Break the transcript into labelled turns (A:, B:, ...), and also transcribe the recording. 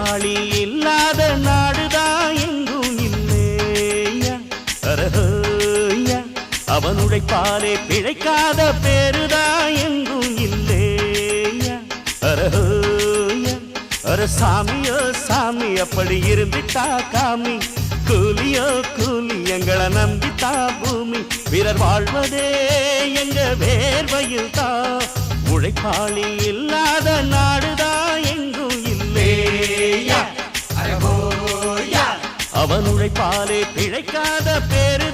A: உழைப்பாளி இல்லாத நாடுதான் எங்கும் இல்லையா அரஹோயா அவன் உழைப்பாலே பிழைக்காத பேருதான் எங்கும் இல்லையா அரஹோயா அர சாமியோ சாமி அப்படி இருந்துட்டா காமி கூலியோ கூலி எங்களை நம்பித்தா பூமி வீரர் வாழ்வதே எங்க வேர்வையில் தான் உழைப்பாளி இல்லாத நாடுதான் எங்கும் இல்லையா அவன் உழைப்பாலே பிழைக்காத பேரு